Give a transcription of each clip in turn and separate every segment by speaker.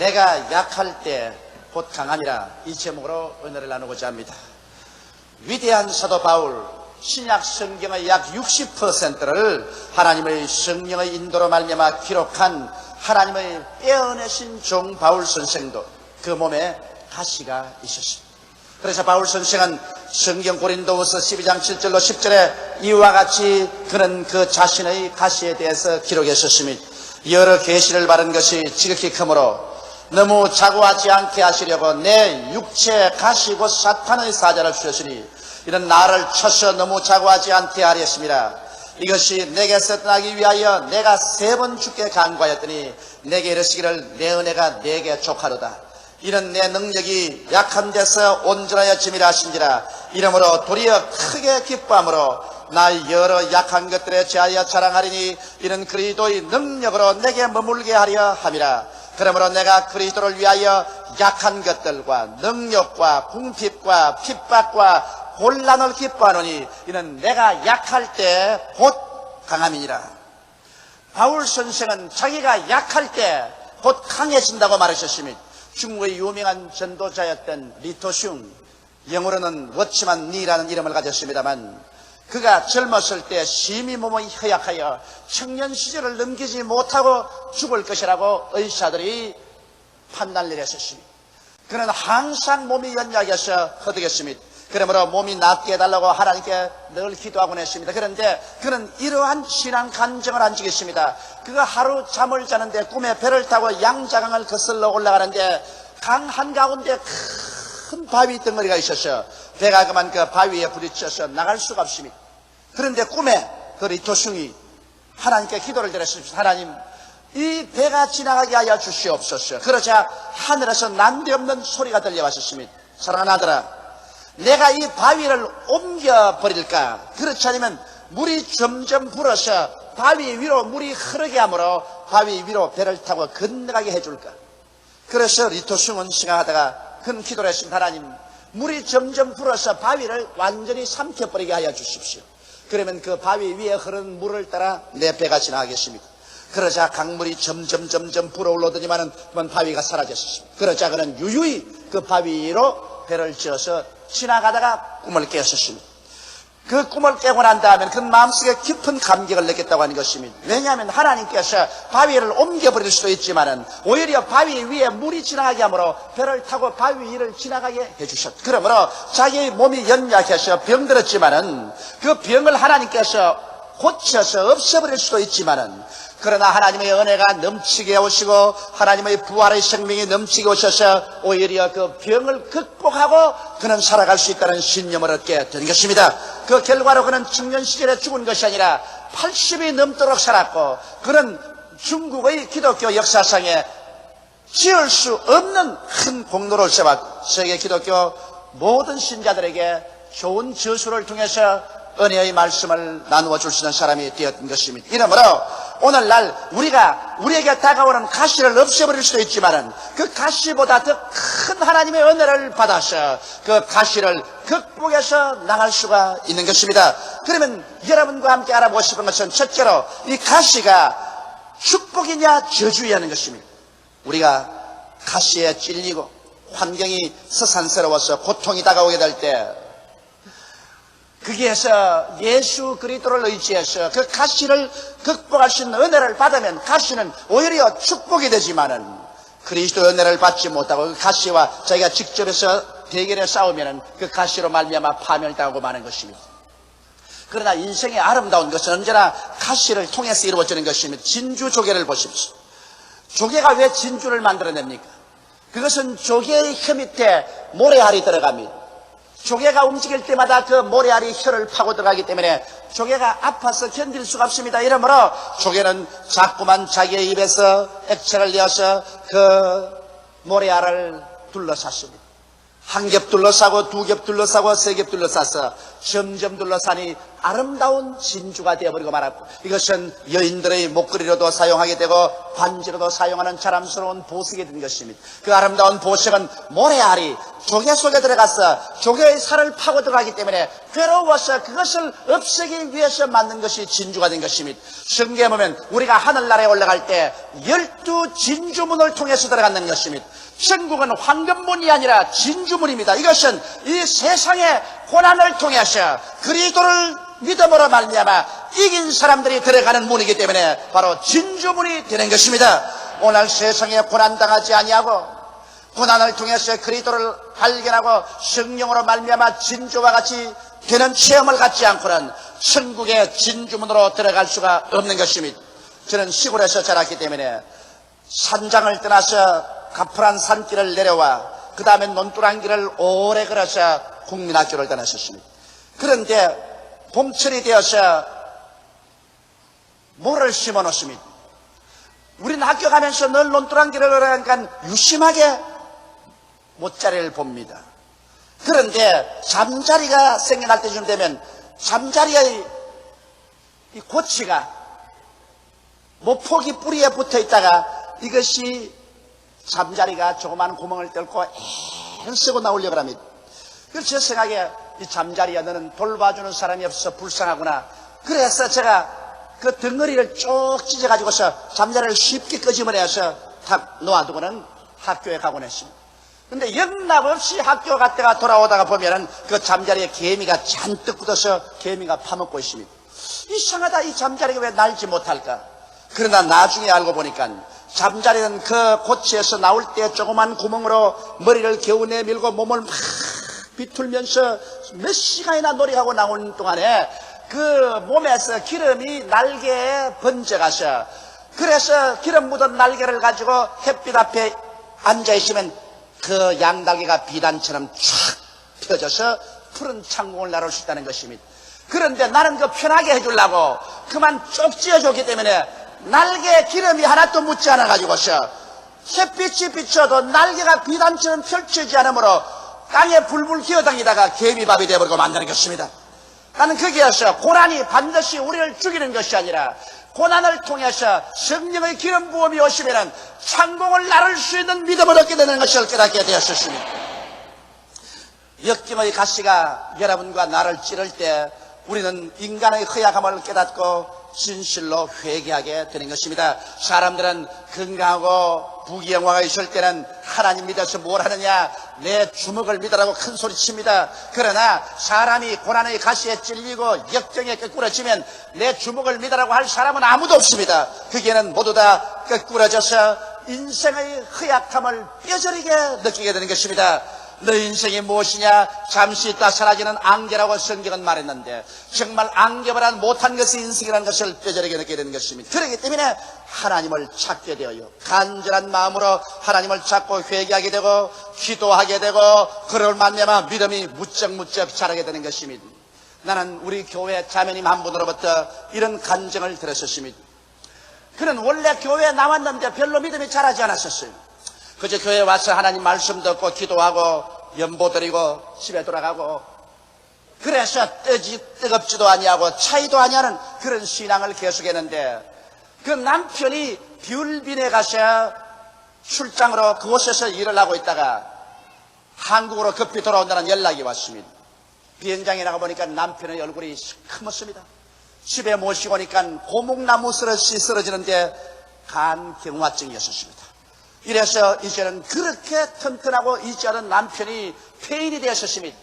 Speaker 1: 내가 약할 때 곧 강함이라 이 제목으로 은혜를 나누고자 합니다. 위대한 사도 바울, 신약 성경의 약 60%를 하나님의 성령의 인도로 말미암아 기록한 하나님의 빼어내신 종 바울 선생도 그 몸에 가시가 있었습니다. 그래서 바울 선생은 성경 고린도후서 12장 7절로 10절에 이와 같이 그는 그 자신의 가시에 대해서 기록했었습니다. 여러 계시를 받은 것이 지극히 크므로 너무 자고하지 않게 하시려고 내 육체에 가시 곧 사탄의 사자를 주셨으니 이런 나를 쳐서 너무 자고하지 않게 하려 했습니다. 이것이 내게서 떠나기 위하여 내가 3번 주께 간구하였더니 내게 이르시기를 내 은혜가 내게 족하로다. 이런 내 능력이 약한 데서 온전하여짐이라 하신지라. 이러므로 도리어 크게 기뻐함으로 나 여러 약한 것들에 제하여 자랑하리니 이는 그리스도의 능력으로 내게 머물게 하려 함이라. 그러므로 내가 그리스도를 위하여 약한 것들과 능력과 궁핍과 핍박과 곤란을 기뻐하노니 이는 내가 약할 때 곧 강함이니라. 바울 선생은 자기가 약할 때 곧 강해진다고 말하셨습니다. 중국의 유명한 전도자였던 리토슝, 영어로는 워치만 니라는 이름을 가졌습니다만 그가 젊었을 때 심히 몸이 허약하여 청년 시절을 넘기지 못하고 죽을 것이라고 의사들이 판단을 내렸습니다. 그는 항상 몸이 연약해서 허덕였습니다. 그러므로 몸이 낫게 해달라고 하나님께 늘 기도하곤 했습니다. 그런데 그는 이러한 신앙 간증을 한 적이 있습니다. 그가 하루 잠을 자는데 꿈에 배를 타고 양자강을 거슬러 올라가는데 강 한가운데 큰 바위 덩어리가 있어서 배가 그만 그 바위에 부딪혀서 나갈 수가 없습니다. 그런데 꿈에 그 리토슝이 하나님께 기도를 드렸습니다. 하나님, 이 배가 지나가게 하여 주시옵소서. 그러자 하늘에서 난데없는 소리가 들려왔었습니다. 사랑하는 아들아, 내가 이 바위를 옮겨버릴까? 그렇지 않으면 물이 점점 불어서 바위 위로 물이 흐르게 하므로 바위 위로 배를 타고 건너가게 해줄까? 그래서 리토슝은 생각하다가 큰 기도를 했습니다. 하나님, 물이 점점 불어서 바위를 완전히 삼켜버리게 하여 주십시오. 그러면 그 바위 위에 흐르는 물을 따라 내 배가 지나가겠습니다. 그러자 강물이 점점 불어올라더니만은 바위가 사라졌습니다. 그러자 그는 유유히 그 바위 위로 배를 지어서 지나가다가 꿈을 깨었습니다. 그 꿈을 깨고 난 다음에 그 마음속에 깊은 감격을 느꼈다고 하는 것입니다. 왜냐하면 하나님께서 바위를 옮겨버릴 수도 있지만은 오히려 바위 위에 물이 지나가게 하므로 배를 타고 바위 위를 지나가게 해주셨다. 그러므로 자기의 몸이 연약해서 병들었지만은 그 병을 하나님께서 고쳐서 없애버릴 수도 있지만은 그러나 하나님의 은혜가 넘치게 오시고 하나님의 부활의 생명이 넘치게 오셔서 오히려 그 병을 극복하고 그는 살아갈 수 있다는 신념을 얻게 된 것입니다. 그 결과로 그는 청년 시절에 죽은 것이 아니라 80이 넘도록 살았고 그는 중국의 기독교 역사상에 지을 수 없는 큰 공로를 세웠고 세계 기독교 모든 신자들에게 좋은 저수를 통해서 은혜의 말씀을 나누어 줄 수 있는 사람이 되었던 것입니다. 이러므로 오늘날 우리에게 다가오는 가시를 없애버릴 수도 있지만은 그 가시보다 더 큰 하나님의 은혜를 받아서 그 가시를 극복해서 나갈 수가 있는 것입니다. 그러면 여러분과 함께 알아보고 싶은 것은 첫째로 이 가시가 축복이냐 저주냐는 것입니다. 우리가 가시에 찔리고 환경이 서산스러워서 고통이 다가오게 될 때 거기에서 예수 그리스도를 의지해서 그 가시를 극복할 수 있는 은혜를 받으면 가시는 오히려 축복이 되지만은 그리스도의 은혜를 받지 못하고 그 가시와 자기가 직접해서 대결에 싸우면은 그 가시로 말미암아 파멸당하고 마는 것입니다. 그러나 인생의 아름다운 것은 언제나 가시를 통해서 이루어지는 것입니다. 진주 조개를 보십시오. 조개가 왜 진주를 만들어냅니까? 그것은 조개의 혀 밑에 모래알이 들어갑니다. 조개가 움직일 때마다 그 모래알이 혀를 파고 들어가기 때문에 조개가 아파서 견딜 수가 없습니다. 이러므로 조개는 자꾸만 자기의 입에서 액체를 내어서 그 모래알을 둘러쌌습니다. 한 겹 둘러싸고 두 겹 둘러싸고 세 겹 둘러싸서 점점 둘러싸니 아름다운 진주가 되어버리고 말았고, 이것은 여인들의 목걸이로도 사용하게 되고 반지로도 사용하는 자랑스러운 보석이 된 것입니다. 그 아름다운 보석은 모래알이 조개 속에 들어가서 조개의 살을 파고 들어가기 때문에 괴로워서 그것을 없애기 위해서 만든 것이 진주가 된 것입니다. 성경에 보면 우리가 하늘나라에 올라갈 때 12 진주문을 통해서 들어가는 것입니다. 천국은 황금문이 아니라 진주문입니다. 이것은 이 세상의 고난을 통해서 그리스도를 믿음으로 말미암아 이긴 사람들이 들어가는 문이기 때문에 바로 진주문이 되는 것입니다. 오늘 세상에 고난당하지 아니하고 고난을 통해서 그리스도를 발견하고 성령으로 말미암아 진주와 같이 되는 체험을 갖지 않고는 천국의 진주문으로 들어갈 수가 없는 것입니다. 저는 시골에서 자랐기 때문에 산장을 떠나서 가풀한 산길을 내려와 그 다음에 논두랑길을 오래 걸어서 국민학교를 다녔었습니다. 그런데 봄철이 되어서 모를 심어 놓습니다. 우리는 학교 가면서 늘 논두랑길을 걸어가니까 유심하게 못자리를 봅니다. 그런데 잠자리가 생겨날 때쯤 되면 잠자리의 이 고치가 모폭이 뿌리에 붙어 있다가 이것이 잠자리가 조그마한 구멍을 뚫고 애쓰고 나오려고 합니다. 그래서 제 생각에 이 잠자리야 너는 돌봐주는 사람이 없어서 불쌍하구나. 그래서 제가 그 덩어리를 쭉 찢어가지고서 잠자리를 쉽게 끄집어내서 탁 놓아두고는 학교에 가곤 했습니다. 근데 영락없이 학교 갔다가 돌아오다가 보면은 그 잠자리에 개미가 잔뜩 굳어서 개미가 파먹고 있습니다. 이상하다, 이 잠자리가 왜 날지 못할까? 그러나 나중에 알고 보니까 잠자리는 그 고치에서 나올 때 조그만 구멍으로 머리를 겨우 내밀고 몸을 막 비틀면서 몇 시간이나 놀이하고 나오는 동안에 그 몸에서 기름이 날개에 번져가서, 그래서 기름 묻은 날개를 가지고 햇빛 앞에 앉아있으면 그 양날개가 비단처럼 쫙 펴져서 푸른 창공을 나를 수 있다는 것입니다. 그런데 나는 그 편하게 해주려고 그만 쪽 찢어줬기 때문에 날개에 기름이 하나도 묻지 않아가지고서 햇빛이 비쳐도 날개가 비단처럼 펼치지 않으므로 땅에 불불 기어다니다가 개미밥이 되어버리고 만드는 것입니다. 나는 거기에서 고난이 반드시 우리를 죽이는 것이 아니라 고난을 통해서 성령의 기름 부음이 오시면 창공을 나를 수 있는 믿음을 얻게 되는 것을 깨닫게 되었습니다. 역경의 가시가 여러분과 나를 찌를 때 우리는 인간의 허약함을 깨닫고 진실로 회개하게 되는 것입니다. 사람들은 건강하고 부귀영화가 있을 때는 하나님 믿어서 뭘 하느냐, 내 주먹을 믿으라고 큰 소리 칩니다. 그러나 사람이 고난의 가시에 찔리고 역경에 꺾꾸러지면 내 주먹을 믿으라고 할 사람은 아무도 없습니다. 거기에는 모두 다 꺾꾸러져서 인생의 허약함을 뼈저리게 느끼게 되는 것입니다. 너 인생이 무엇이냐? 잠시 있다 사라지는 안개라고 성경은 말했는데 정말 안개보다 못한 것이 인생이라는 것을 뼈저리게 느끼게 되는 것입니다. 그렇기 때문에 하나님을 찾게 되어요. 간절한 마음으로 하나님을 찾고 회개하게 되고 기도하게 되고 그럴 만큼만 믿음이 무쩍무쩍 자라게 되는 것입니다. 나는 우리 교회 자매님 한 분으로부터 이런 간증을 들었습니다. 그는 원래 교회에 나왔는데 별로 믿음이 자라지 않았었어요. 그저 교회에 와서 하나님 말씀 듣고 기도하고 연보 드리고 집에 돌아가고, 그래서 뜨겁지도 아니하고 차이도 아니하는 그런 신앙을 계속했는데 그 남편이 비울빈에 가서 출장으로 그곳에서 일을 하고 있다가 한국으로 급히 돌아온다는 연락이 왔습니다. 비행장에 나가보니까 남편의 얼굴이 시커멓습니다. 집에 모시고 오니까 고목나무 쓰러시 쓰러지는데 간경화증이었습니다. 이래서 이제는 그렇게 튼튼하고 있지 않은 남편이 폐인이 되었습니다.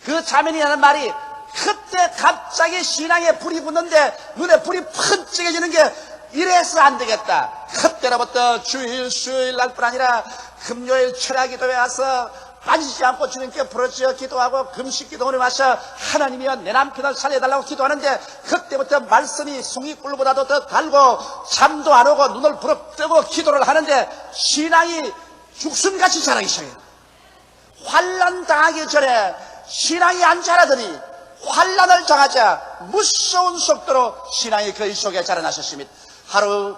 Speaker 1: 그 자매니 하는 말이, 그때 갑자기 신앙에 불이 붙는데 눈에 불이 펀쩍해지는 게 이래서 안 되겠다. 그때로부터 주일 수요일 날 뿐 아니라 금요일 철야기도에 와서 빠지지 않고 주님께 부르짖어 기도하고 금식기도원에 와서 하나님이여 내 남편을 살려달라고 기도하는데 그때부터 말씀이 송이꿀보다도 더 달고 잠도 안 오고 눈을 부릅뜨고 기도를 하는데 신앙이 죽순같이 자라기 시작해요. 환난 당하기 전에 신앙이 안 자라더니 환난을 당하자 무서운 속도로 신앙이 그의 속에 자라나셨습니다. 하루는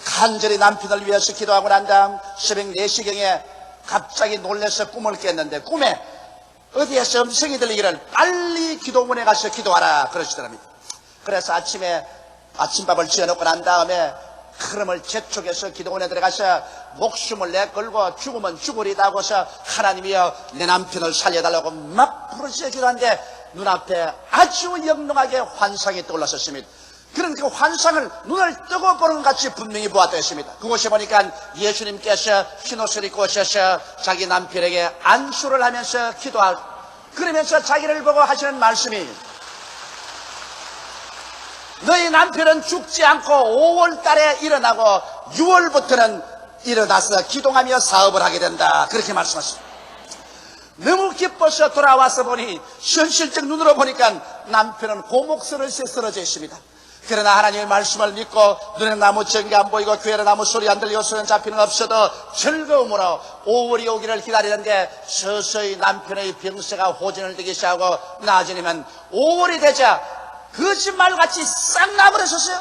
Speaker 1: 간절히 남편을 위해서 기도하고 난 다음 새벽 4시경에 갑자기 놀라서 꿈을 깼는데 꿈에 어디에서 음성이 들리기를 빨리 기도문에 가서 기도하라 그러시더랍니다. 그래서 아침에 아침밥을 지어놓고 난 다음에 흐름을 재촉해서 기도원에 들어가서 목숨을 내걸고 죽으면 죽으리다 하고서 하나님이여 내 남편을 살려달라고 막 부르짖어 기도하는데 눈앞에 아주 영롱하게 환상이 떠올랐었습니다. 그런 그 환상을 눈을 뜨고 보는 것 같이 분명히 보았다 했습니다. 그곳에 보니까 예수님께서 흰옷을 입고 오셔서 자기 남편에게 안수를 하면서 기도하고 그러면서 자기를 보고 하시는 말씀이 너희 남편은 죽지 않고 5월 달에 일어나고 6월부터는 일어나서 기도하며 사업을 하게 된다. 그렇게 말씀하셨습니다. 너무 기뻐서 돌아와서 보니 현실적 눈으로 보니까 남편은 고목선을 쓰러져 있습니다. 그러나 하나님의 말씀을 믿고 눈에 나무 전기 안 보이고 귀에 나무 소리 안 들리고 손에 잡히는 거 없어도 즐거움으로 5월이 오기를 기다리는데 서서히 남편의 병세가 호전을 되기 시작하고 나아지면 5월이 되자 거짓말같이 싹 나버렸었어요.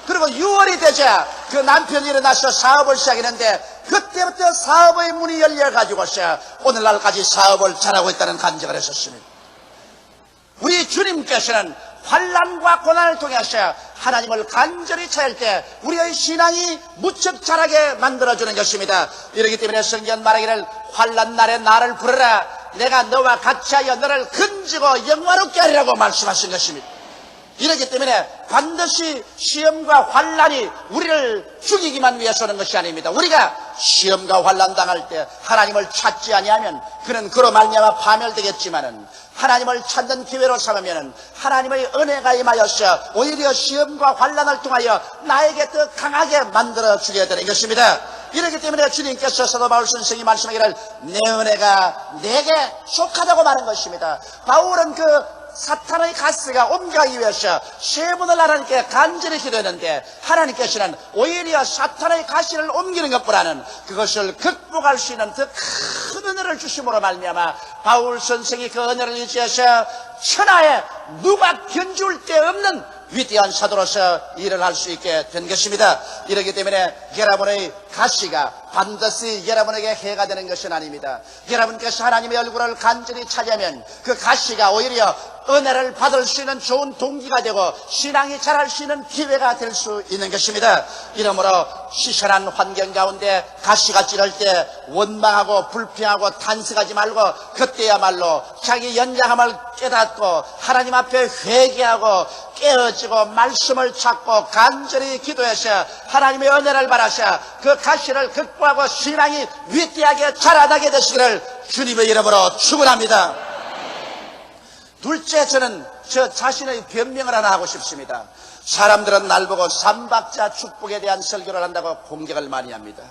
Speaker 1: 그리고 6월이 되자 그 남편이 일어나서 사업을 시작했는데 그때부터 사업의 문이 열려가지고서 오늘날까지 사업을 잘하고 있다는 간증을 했었습니다. 우리 주님께서는 환난과 고난을 통해서 하나님을 간절히 찾을 때 우리의 신앙이 무척 자라게 만들어주는 것입니다. 이렇기 때문에 성경 말하기를 환난 날에 나를 부르라 내가 너와 같이하여 너를 건지고 영화롭게 하리라고 말씀하신 것입니다. 이렇기 때문에 반드시 시험과 환난이 우리를 죽이기만 위해서 하는 것이 아닙니다. 우리가 시험과 환난 당할 때 하나님을 찾지 아니하면 그는 그로 말미암아 파멸되겠지만은 하나님을 찾는 기회로 삼으면 하나님의 은혜가 임하여서 오히려 시험과 환난을 통하여 나에게 더 강하게 만들어주게 되는 것입니다. 이렇기 때문에 주님께서 사도 바울 선생이 말씀하기를 내 은혜가 내게 속하다고 말한 것입니다. 바울은 그 사탄의 가스가 옮겨가기 위해서 세 번을 하나님께 간절히 기도했는데 하나님께서는 오히려 사탄의 가시를 옮기는 것보다는 그것을 극복할 수 있는 더 큰 은혜를 주심으로 말미암아 바울 선생이 그 은혜를 의지해서 천하에 누가 견줄 데 없는 위대한 사도로서 일을 할 수 있게 된 것입니다. 이렇기 때문에 여러분의 가시가 반드시 여러분에게 해가 되는 것은 아닙니다. 여러분께서 하나님의 얼굴을 간절히 찾으면 그 가시가 오히려 은혜를 받을 수 있는 좋은 동기가 되고 신앙이 자랄 수 있는 기회가 될 수 있는 것입니다. 이러므로 시선한 환경 가운데 가시가 찌를 때 원망하고 불평하고 탄식하지 말고 그때야말로 자기 연약함을 깨닫고 하나님 앞에 회개하고 깨어지고 말씀을 찾고 간절히 기도해서 하나님의 은혜를 바라셔 그 가시를 극복하고 신앙이 위대하게 자라나게 되시기를 주님의 이름으로 축원합니다. 둘째, 저는 저 자신의 변명을 하나 하고 싶습니다. 사람들은 날 보고 삼박자 축복에 대한 설교를 한다고 공격을 많이 합니다.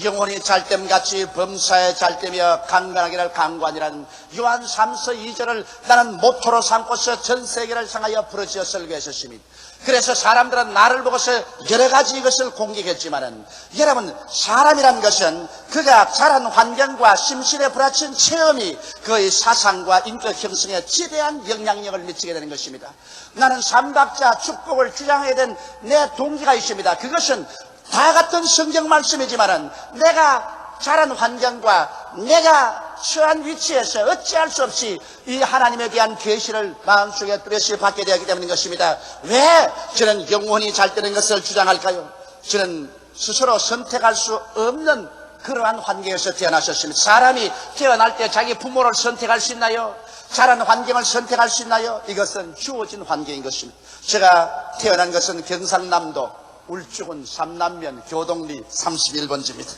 Speaker 1: 영혼이 잘됨같이 범사에 잘되며 강건하기를 강관이라는 요한 3서 2절을 나는 모토로 삼고서 전 세계를 향하여 부르짖어 설교했었습니다. 그래서 사람들은 나를 보고서 여러 가지 이것을 공격했지만은 여러분 사람이란 것은 그가 자란 환경과 심신에 부딪힌 체험이 그의 사상과 인격 형성에 지대한 영향력을 미치게 되는 것입니다. 나는 삼박자 축복을 주장하게 된 내 동기가 있습니다. 그것은 다 같은 성경 말씀이지만은 내가 자란 환경과 내가 처한 위치에서 어찌할 수 없이 이 하나님에 대한 계시를 마음속에 뚜렷이 받게 되었기 때문인 것입니다. 왜 저는 영혼이 잘 되는 것을 주장할까요? 저는 스스로 선택할 수 없는 그러한 환경에서 태어나셨습니다. 사람이 태어날 때 자기 부모를 선택할 수 있나요? 자란 환경을 선택할 수 있나요? 이것은 주어진 환경인 것입니다. 제가 태어난 것은 경상남도 울주군 삼남면 교동리 31번지입니다.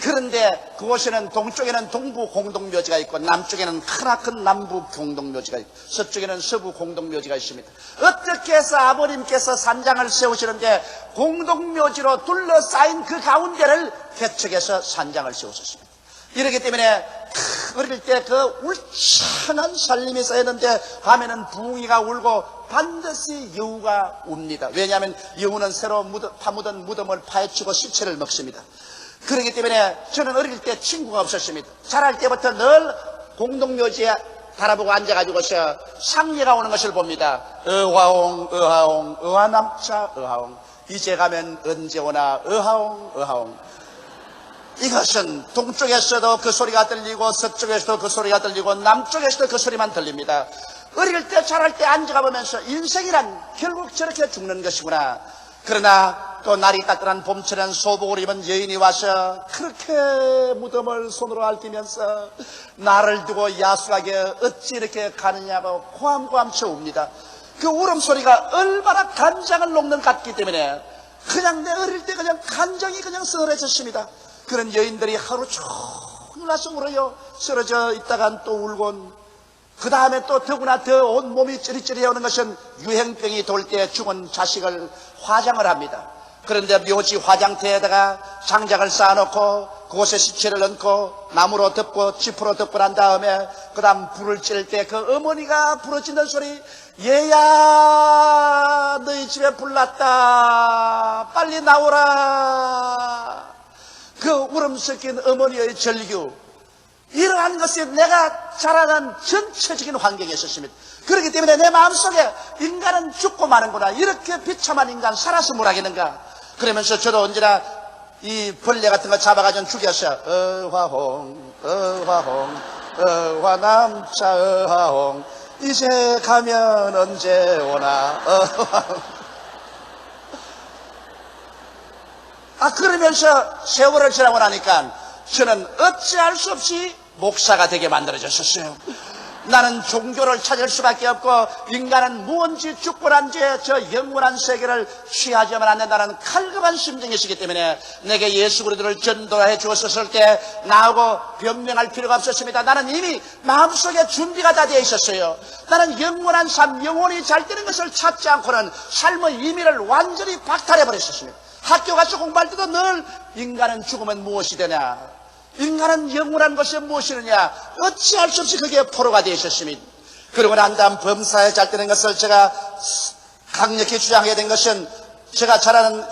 Speaker 1: 그런데 그곳에는 동쪽에는 동부 공동묘지가 있고 남쪽에는 크나큰 남부 공동묘지가 있고 서쪽에는 서부 공동묘지가 있습니다. 어떻게 해서 아버님께서 산장을 세우시는데 공동묘지로 둘러싸인 그 가운데를 개척해서 산장을 세우셨습니다. 이렇기 때문에 어릴 때 그 울창한 살림이 쌓였는데 밤에는 붕이가 울고 반드시 여우가 웁니다. 왜냐하면 여우는 새로 파묻은 무덤을 파헤치고 시체를 먹습니다. 그렇기 때문에 저는 어릴 때 친구가 없었습니다. 자랄 때부터 늘 공동묘지에 바라보고 앉아가지고서 상례가 오는 것을 봅니다. 어화옹 어하옹 어하남자 어하옹 이제 가면 언제 오나 어하옹 어하옹 이것은 동쪽에서도 그 소리가 들리고 서쪽에서도 그 소리가 들리고 남쪽에서도 그 소리만 들립니다. 어릴 때 자랄 때 앉아가 보면서 인생이란 결국 저렇게 죽는 것이구나. 그러나 또 날이 따뜻한 봄철엔 소복을 입은 여인이 와서 그렇게 무덤을 손으로 앓으면서 나를 두고 야속하게 어찌 이렇게 가느냐고 고함고함 쳐웁니다. 그 울음소리가 얼마나 간장을 녹는 것 같기 때문에 그냥 내 어릴 때 그냥 간정이 그냥 서늘해졌습니다. 그런 여인들이 하루 종일 와서 울어요. 쓰러져 있다간 또 울곤, 그 다음에 또 더구나 더 온몸이 찌릿찌릿해 오는 것은 유행병이 돌 때 죽은 자식을 화장을 합니다. 그런데 묘지 화장터에다가 장작을 쌓아놓고 그곳에 시체를 얹고 나무로 덮고 지프로 덮고 난 다음에 그 다음 불을 찔 때 그 어머니가 부르짖는 소리, 얘야 너희 집에 불 났다 빨리 나오라. 그 울음 섞인 어머니의 절규, 이러한 것이 내가 자라난 전체적인 환경에 있었습니다. 그렇기 때문에 내 마음속에 인간은 죽고 마는구나, 이렇게 비참한 인간 살아서 뭘 하겠는가. 그러면서 저도 언제나 이 벌레 같은 거 잡아가지고 죽여서 어화홍 어화홍 어화남자 어화홍 이제 가면 언제 오나 어화홍. 그러면서 세월을 지나고 나니까 저는 어찌할 수 없이 목사가 되게 만들어졌었어요. 나는 종교를 찾을 수밖에 없고 인간은 무언지 죽고 난 뒤에 저 영원한 세계를 취하지만 않는다는 칼급한 심정이시기 때문에 내게 예수 그리스도를 전도해 주었을 때 나하고 변명할 필요가 없었습니다. 나는 이미 마음속에 준비가 다 되어 있었어요. 나는 영원한 삶, 영혼이 잘 되는 것을 찾지 않고는 삶의 의미를 완전히 박탈해버렸었습니다. 학교 가서 공부할 때도 늘 인간은 죽으면 무엇이 되냐, 인간은 영원한 것이 무엇이느냐, 어찌할 수 없이 그게 포로가 되어 있었습니다. 그러고 난 다음 범사에 잘 되는 것을 제가 강력히 주장하게 된 것은 제가 자라는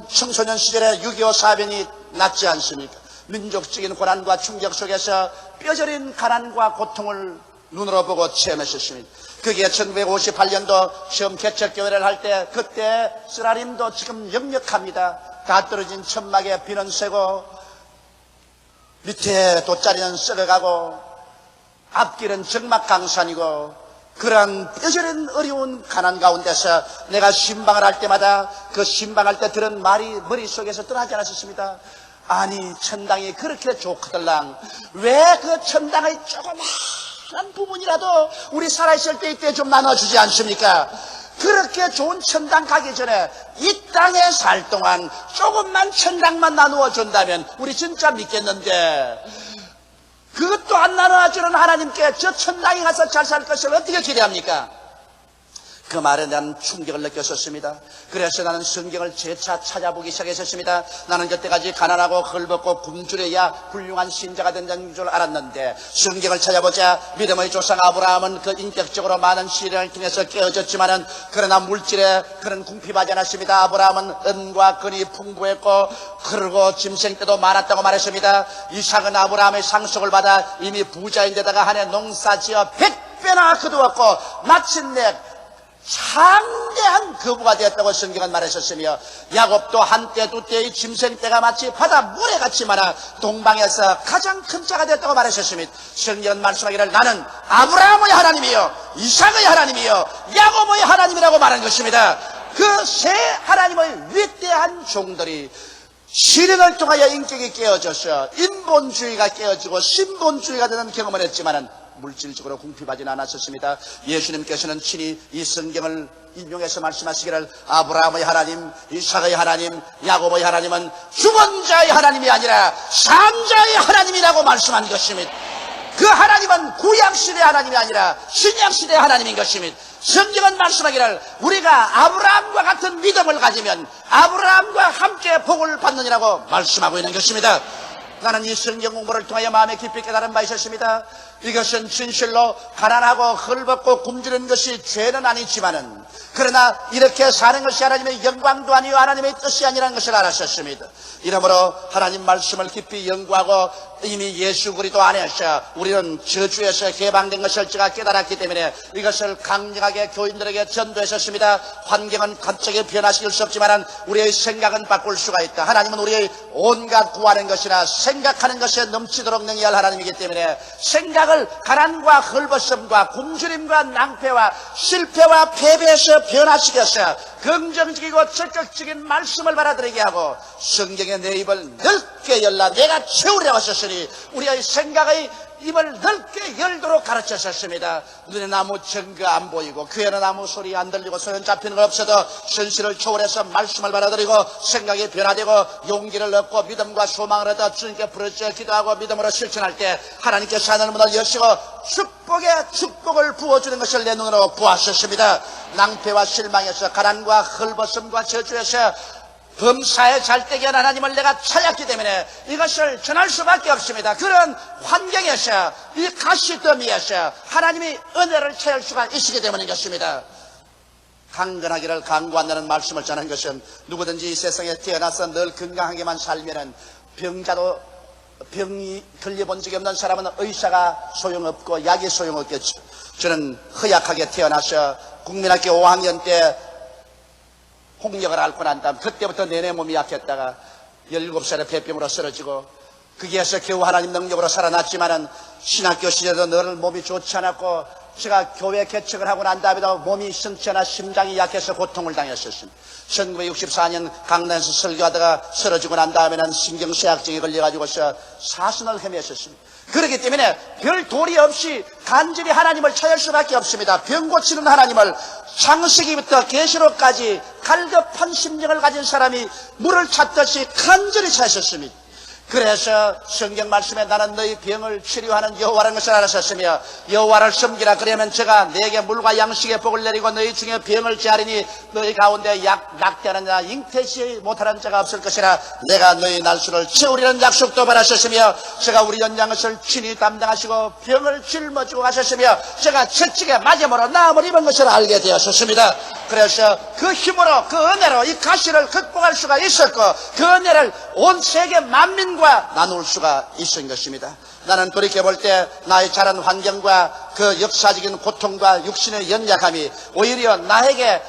Speaker 1: 청소년 시절에 6.25 사변이 났지 않습니까? 민족적인 고난과 충격 속에서 뼈저린 가난과 고통을 눈으로 보고 체험했었습니다. 그게 1958년도 처음 개척교회를 할 때, 그때 쓰라림도 지금 역력합니다. 다 떨어진 천막에 비는 새고 밑에 돗자리는 썩어가고 앞길은 적막강산이고, 그런 뼈저린 어려운 가난 가운데서 내가 신방을 할 때마다 그 신방할 때 들은 말이 머릿속에서 떠나지 않았었습니다. 아니, 천당이 그렇게 좋거들랑 왜 그 천당의 조그마한 부분이라도 우리 살아있을 때 이때 좀 나눠주지 않습니까? 그렇게 좋은 천당 가기 전에 이 땅에 살 동안 조금만 천당만 나누어 준다면 우리 진짜 믿겠는데, 그것도 안 나눠주는 하나님께 저 천당에 가서 잘 살 것을 어떻게 기대합니까? 그 말에 대한 충격을 느꼈었습니다. 그래서 나는 성경을 재차 찾아보기 시작했었습니다. 나는 그때까지 가난하고 헐벗고 굶주려야 훌륭한 신자가 된다는 줄 알았는데, 성경을 찾아보자 믿음의 조상 아브라함은 그 인격적으로 많은 시련을 통해서 깨어졌지만은 그러나 물질에 그런 궁핍하지 않았습니다. 아브라함은 은과 금이 풍부했고 그러고 짐승 때도 많았다고 말했습니다. 이삭은 아브라함의 상속을 받아 이미 부자인데다가 한 해 농사지어 100배나 거두었고 마침내 창대한 거부가 되었다고 성경은 말하셨으며, 야곱도 한때 두때의 짐승떼가 마치 바다 모래같이 많아 동방에서 가장 큰 자가 되었다고 말하셨습니다. 성경은 말씀하기를 나는 아브라함의 하나님이요 이삭의 하나님이요 야곱의 하나님이라고 말한 것입니다. 그 세 하나님의 위대한 종들이 시련을 통하여 인격이 깨어져서 인본주의가 깨어지고 신본주의가 되는 경험을 했지만은 물질적으로 궁핍하지는 않았었습니다. 예수님께서는 친히 이 성경을 인용해서 말씀하시기를 아브라함의 하나님, 이삭의 하나님, 야곱의 하나님은 죽은 자의 하나님이 아니라 산 자의 하나님이라고 말씀한 것입니다. 그 하나님은 구약시대의 하나님이 아니라 신약시대의 하나님인 것입니다. 성경은 말씀하기를 우리가 아브라함과 같은 믿음을 가지면 아브라함과 함께 복을 받느니라고 말씀하고 있는 것입니다. 나는 이 성경 공부를 통하여 마음에 깊이 깨달은 바 있었습니다. 이것은 진실로 가난하고 헐벗고 굶주린 것이 죄는 아니지만은, 그러나 이렇게 사는 것이 하나님의 영광도 아니요 하나님의 뜻이 아니라는 것을 알았었습니다. 이러므로 하나님 말씀을 깊이 연구하고 이미 예수 그리스도 안에서 우리는 저주에서 개방된 것을 제가 깨달았기 때문에 이것을 강력하게 교인들에게 전도했었습니다. 환경은 갑자기 변화시킬 수 없지만 우리의 생각은 바꿀 수가 있다. 하나님은 우리의 온갖 구하는 것이나 생각하는 것에 넘치도록 능력할 하나님이기 때문에 생각을 가난과 헐벗음과 굶주림과 낭패와 실패와 패배에서 변화시켜서 긍정적이고 적극적인 말씀을 받아들이게 하고 성경의 내 입을 넓게 열라 내가 채우려고 하셨으니 우리의 생각의 입을 넓게 열도록 가르쳤었습니다. 눈에 아무 증거 안 보이고 귀에는 아무 소리 안 들리고 소용 잡히는 것 없어도 현실을 초월해서 말씀을 받아들이고 생각이 변화되고 용기를 얻고 믿음과 소망을 얻어 주님께 부르짖어 기도하고 믿음으로 실천할 때 하나님께서 하늘 문을 여시고 축복의 축복을 부어주는 것을 내 눈으로 보았었습니다. 낭패와 실망에서 가난과 헐벗음과 저주에서 범사에 잘되게 한 하나님을 내가 찾았기 때문에 이것을 전할 수밖에 없습니다. 그런 환경에서 이 가시더미에서 하나님이 은혜를 채울 수가 있기 때문인 것입니다. 강건하기를 강구한다는 말씀을 전한 것은 누구든지 이 세상에 태어나서 늘 건강하게만 살면은 병자도 병이 걸려본 적이 없는 사람은 의사가 소용없고 약이 소용없겠죠. 저는 허약하게 태어나서 국민학교 5학년 때 홍역을 앓고 난 다음 그때부터 내내 몸이 약했다가 17살에 폐병으로 쓰러지고 거기에서 겨우 하나님 능력으로 살아났지만은 신학교 시절에도 늘 몸이 좋지 않았고 제가 교회 개척을 하고 난 다음에도 몸이 성취하나 심장이 약해서 고통을 당했었습니다. 1964년 강남에서 설교하다가 쓰러지고 난 다음에는 신경쇠약증에 걸려가지고서 사선을 헤맸었습니다. 그렇기 때문에 별 도리 없이 간절히 하나님을 찾을 수밖에 없습니다. 병 고치는 하나님을 창세기부터 계시록까지 갈급한 심령을 가진 사람이 물을 찾듯이 간절히 찾으셨습니다. 그래서 성경 말씀에 나는 너희 병을 치료하는 여호와라는 것을 알았었으며 여호와를 섬기라 그러면 제가 너에게 물과 양식의 복을 내리고 너희 중에 병을 제하리니 너희 가운데 낙태하는 자 잉태치 못하는 자가 없을 것이라 내가 너희 날수를 채우리는 약속도 받았었으며 제가 우리 연장것을 친히 담당하시고 병을 짊어지고 가셨으며 제가 채찍에 맞음으로 나음을 입은 것을 알게 되었었습니다. 그래서 그 힘으로 그 은혜로 이 가시를 극복할 수가 있었고 그 은혜를 온 세계 만민과 나눌 수가 있은 것입니다. 나는 돌이켜볼 때 나의 자란 환경과 그 역사적인 고통과 육신의 연약함이 오히려 나에게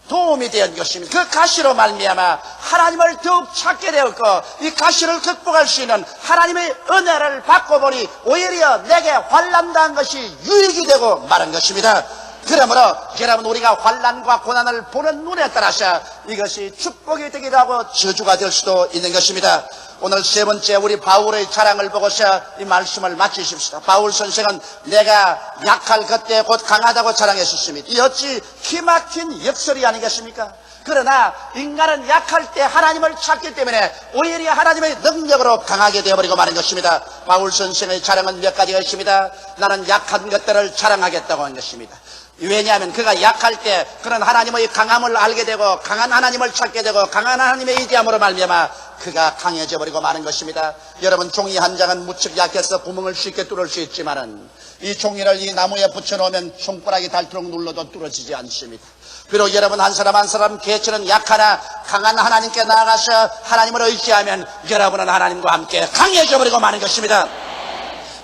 Speaker 1: 도움이 된 것입니다. 그 가시로 말미암아 하나님을 더욱 찾게 되었고 이 가시를 극복할 수 있는 하나님의 은혜를 받고 보니 오히려 내게 환난당한 것이 유익이 되고 마른 것입니다. 그러므로 여러분 우리가 환난과 고난을 보는 눈에 따라서 이것이 축복이 되기도 하고 저주가 될 수도 있는 것입니다. 오늘 세 번째 우리 바울의 자랑을 보고서 이 말씀을 마치십시다. 바울 선생은 내가 약할 그때 곧 강하다고 자랑했었습니다. 이 어찌 기막힌 역설이 아니겠습니까? 그러나 인간은 약할 때 하나님을 찾기 때문에 오히려 하나님의 능력으로 강하게 되어버리고 마는 것입니다. 바울 선생의 자랑은 몇 가지가 있습니다. 나는 약한 것들을 자랑하겠다고 한 것입니다. 왜냐하면 그가 약할 때 그런 하나님의 강함을 알게 되고 강한 하나님을 찾게 되고 강한 하나님의 의지함으로 말미암아 그가 강해져 버리고 마는 것입니다. 여러분 종이 한 장은 무척 약해서 구멍을 쉽게 뚫을 수 있지만은 이 종이를 이 나무에 붙여놓으면 손가락이 닳도록 눌러도 뚫어지지 않습니다. 비록 여러분 한 사람 한 사람 개체는 약하나 강한 하나님께 나아가서 하나님을 의지하면 여러분은 하나님과 함께 강해져 버리고 마는 것입니다.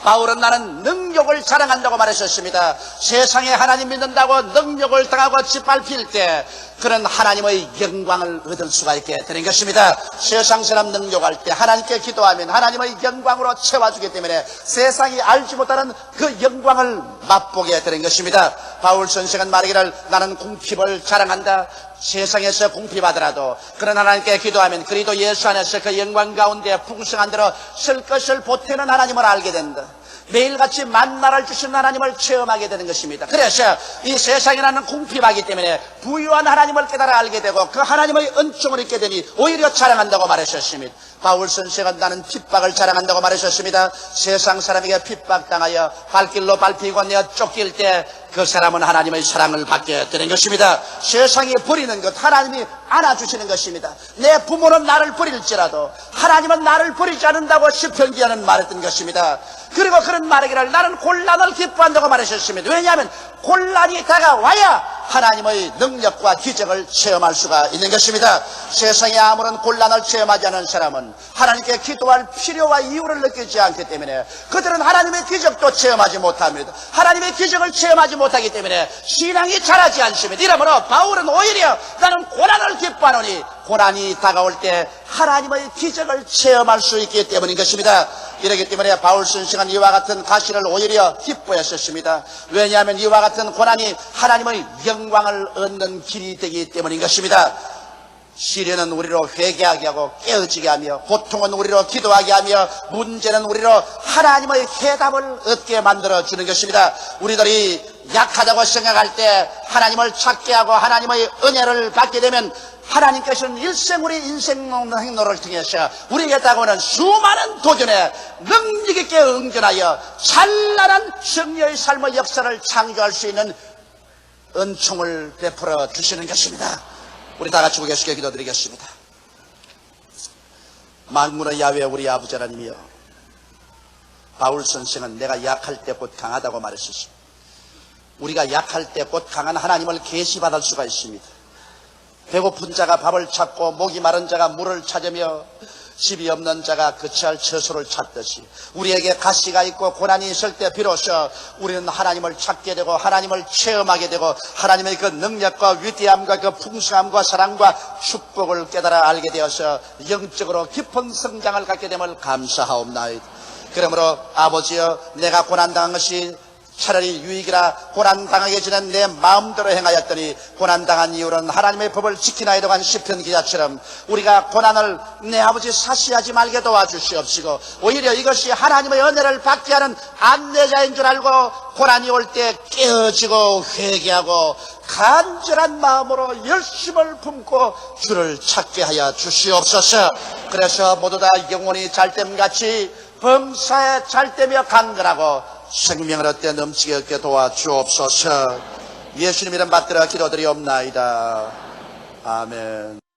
Speaker 1: 바울은 나는 능력을 자랑한다고 말했었습니다. 세상에 하나님 믿는다고 능력을 당하고 짓밟힐 때 그런 하나님의 영광을 얻을 수가 있게 되는 것입니다. 세상 사람 능력할 때 하나님께 기도하면 하나님의 영광으로 채워주기 때문에 세상이 알지 못하는 그 영광을 맛보게 되는 것입니다. 바울 선생은 말하기를 나는 궁핍을 자랑한다. 세상에서 궁핍하더라도 그런 하나님께 기도하면 그리스도 예수 안에서 그 영광 가운데 풍성한 대로 쓸 것을 보태는 하나님을 알게 된다. 매일같이 만나를 주시는 하나님을 체험하게 되는 것입니다. 그래서 이 세상에 나는 궁핍하기 때문에 부유한 하나님을 깨달아 알게 되고 그 하나님의 은총을 잊게 되니 오히려 자랑한다고 말하셨습니다. 바울 선생은 나는 핍박을 자랑한다고 말하셨습니다. 세상 사람에게 핍박당하여 발길로 밟히고 내어 쫓길 때 그 사람은 하나님의 사랑을 받게 되는 것입니다. 세상이 버리는 것 하나님이 안아주시는 것입니다. 내 부모는 나를 버릴지라도 하나님은 나를 버리지 않는다고 시편기에는 말했던 것입니다. 그리고 그런 말하기를 나는 곤란을 기뻐한다고 말하셨습니다. 왜냐하면 곤란이 다가와야 하나님의 능력과 기적을 체험할 수가 있는 것입니다. 세상에 아무런 곤란을 체험하지 않은 사람은 하나님께 기도할 필요와 이유를 느끼지 않기 때문에 그들은 하나님의 기적도 체험하지 못합니다. 하나님의 기적을 체험하지 못하기 때문에 신앙이 자라지 않습니다. 이러므로 바울은 오히려 나는 고난을 기뻐하노니 고난이 다가올 때 하나님의 기적을 체험할 수 있기 때문인 것입니다. 이렇기 때문에 바울 선생은 이와 같은 가시를 오히려 기뻐했었습니다. 왜냐하면 이와 같은 고난이 하나님의 영광을 얻는 길이 되기 때문인 것입니다. 시련은 우리로 회개하게 하고 깨어지게 하며 고통은 우리로 기도하게 하며 문제는 우리로 하나님의 해답을 얻게 만들어주는 것입니다. 우리들이 약하다고 생각할 때 하나님을 찾게 하고 하나님의 은혜를 받게 되면 하나님께서는 일생우리 인생 행로를 통해서 우리에게 다가오는 수많은 도전에 능력 있게 응전하여 찬란한 승리의 삶의 역사를 창조할 수 있는 은총을 베풀어 주시는 것입니다. 우리 다 같이 고개숙여 기도드리겠습니다. 만군의 야훼 우리 아버지 하나님이여, 바울 선생은 내가 약할 때 곧 강하다고 말했습니다. 우리가 약할 때 곧 강한 하나님을 계시받을 수가 있습니다. 배고픈 자가 밥을 찾고 목이 마른 자가 물을 찾으며 집이 없는 자가 거처할 처소를 찾듯이 우리에게 가시가 있고 고난이 있을 때 비로소 우리는 하나님을 찾게 되고 하나님을 체험하게 되고 하나님의 그 능력과 위대함과 그 풍성함과 사랑과 축복을 깨달아 알게 되어서 영적으로 깊은 성장을 갖게 됨을 감사하옵나이다. 그러므로 아버지여, 내가 고난당한 것이 차라리 유익이라 고난당하게 지낸 내 마음대로 행하였더니 고난당한 이유는 하나님의 법을 지키나이다 한 시편 기자처럼 우리가 고난을 내 아버지 사시하지 말게 도와주시옵시고 오히려 이것이 하나님의 은혜를 받게 하는 안내자인 줄 알고 고난이 올 때 깨어지고 회개하고 간절한 마음으로 열심을 품고 주를 찾게 하여 주시옵소서. 그래서 모두 다 영혼이 잘됨같이 범사에 잘되며 강건하고 생명을 얻게 넘치게 얻게 도와주옵소서. 예수님 이름 받들어 기도드리옵나이다. 아멘.